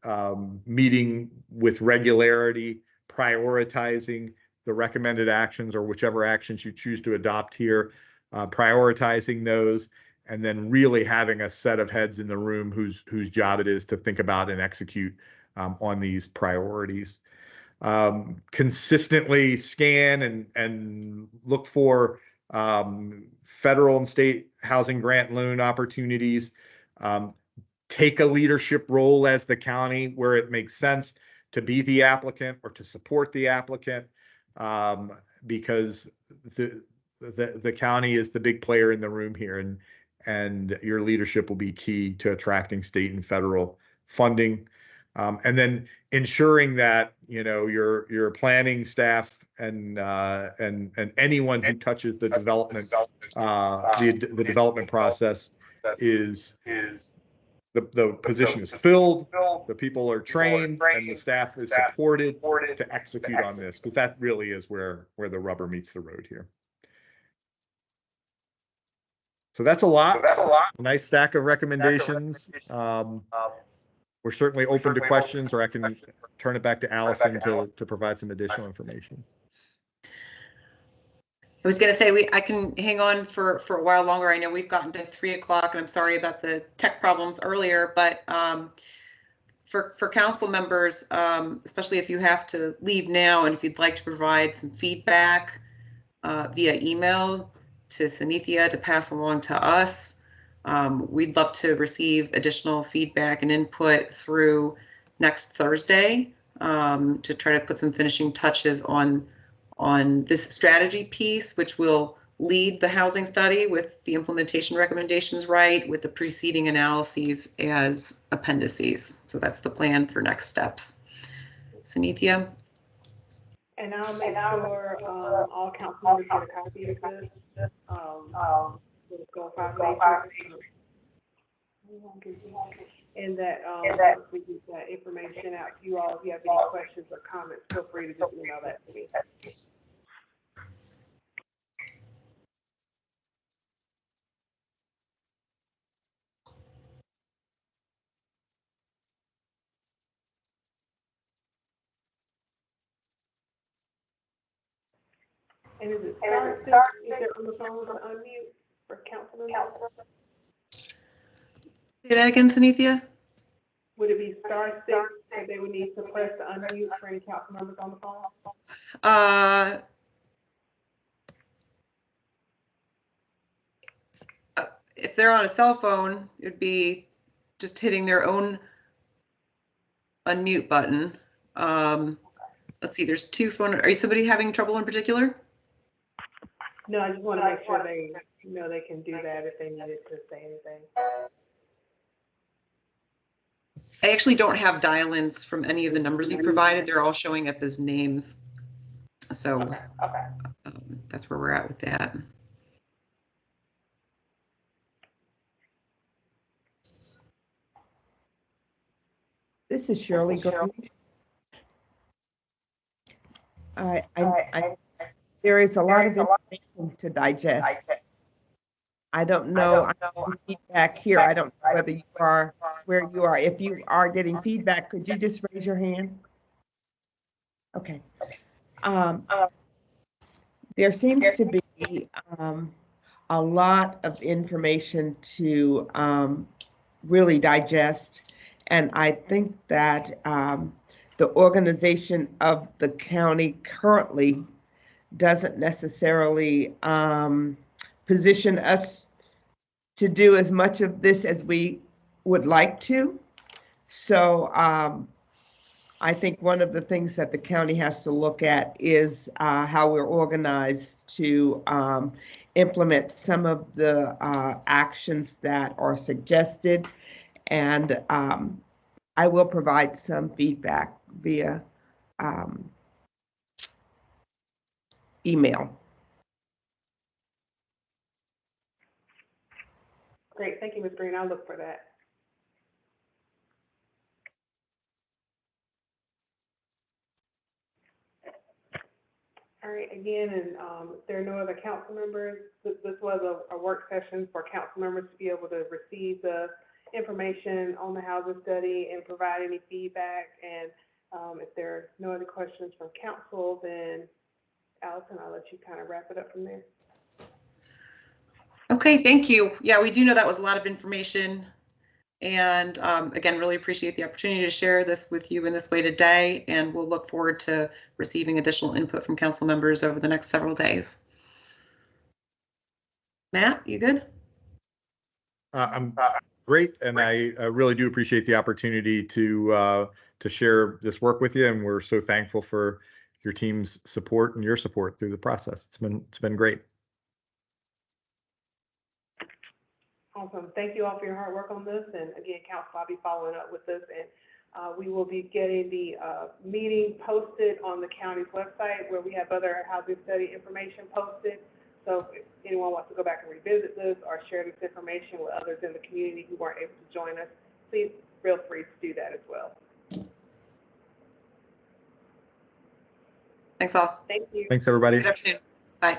meeting with regularity, prioritizing the recommended actions or whichever actions you choose to adopt here, prioritizing those, and then really having a set of heads in the room whose job it is to think about and execute on these priorities. Consistently scan and look for federal and state housing grant loan opportunities. Take a leadership role as the county where it makes sense to be the applicant or to support the applicant, because the county is the big player in the room here, and your leadership will be key to attracting state and federal funding. And then ensuring that, you know, your planning staff and anyone who touches the development the development process is the position is filled, the people are trained, and the staff is supported to execute on this, because that really is where the rubber meets the road here. So that's a lot. A nice stack of recommendations. We're certainly open to questions, or I can turn it back to Allison to provide some additional information. I was going to say I can hang on for a while longer. I know we've gotten to 3 o'clock, and I'm sorry about the tech problems earlier, but for council members, especially if you have to leave now, and if you'd like to provide some feedback via email to Sanithia to pass along to us, we'd love to receive additional feedback and input through next Thursday to try to put some finishing touches on this strategy piece, which will lead the housing study with the implementation recommendations right, with the preceding analyses as appendices. So that's the plan for next steps. Sanithia? And I'll make sure all council members get a copy of this. We'll go 5 matrix. And that once we get that information out to you all, if you have any questions or comments, feel free to just email that to me. And is it star six? Is there on the phone to unmute for council members? Say that again, Sanithia? Would it be star six that they would need to press the unmute for any council members on the phone? If they're on a cell phone, it'd be just hitting their own unmute button. Let's see, there's 2 phone. Are you somebody having trouble in particular? No, I just want to make sure they know they can do that if they needed to say anything. I actually don't have dial-ins from any of the numbers you provided. They're all showing up as names. So Okay. That's where we're at with that. This is Shirley. There is a lot of information to digest. I don't know. I'm getting feedback here. I don't know whether you are where you are. If you are getting feedback, could you just raise your hand? Okay. There seems to be a lot of information to really digest, and I think that the organization of the county currently doesn't necessarily position us to do as much of this as we would like to. So I think one of the things that the county has to look at is how we're organized to implement some of the actions that are suggested. And I will provide some feedback via email. Great, thank you, Ms. Green. I'll look for that. All right, again, and if there are no other council members, this was a work session for council members to be able to receive the information on the housing study and provide any feedback. And if there are no other questions from council, then Allison, I'll let you kind of wrap it up from there. Okay, thank you. Yeah, we do know that was a lot of information. And again, really appreciate the opportunity to share this with you in this way today. And we'll look forward to receiving additional input from council members over the next several days. Matt, you good? I'm great, and I really do appreciate the opportunity to share this work with you, and we're so thankful for your team's support and your support through the process. It's been great. Awesome. Thank you all for your hard work on this. And again, council, I'll be following up with this, and we will be getting the meeting posted on the county's website, where we have other housing study information posted. So if anyone wants to go back and revisit this or share this information with others in the community who weren't able to join us, please feel free to do that as well. Thanks all. Thank you. Thanks, everybody. Good afternoon. Bye.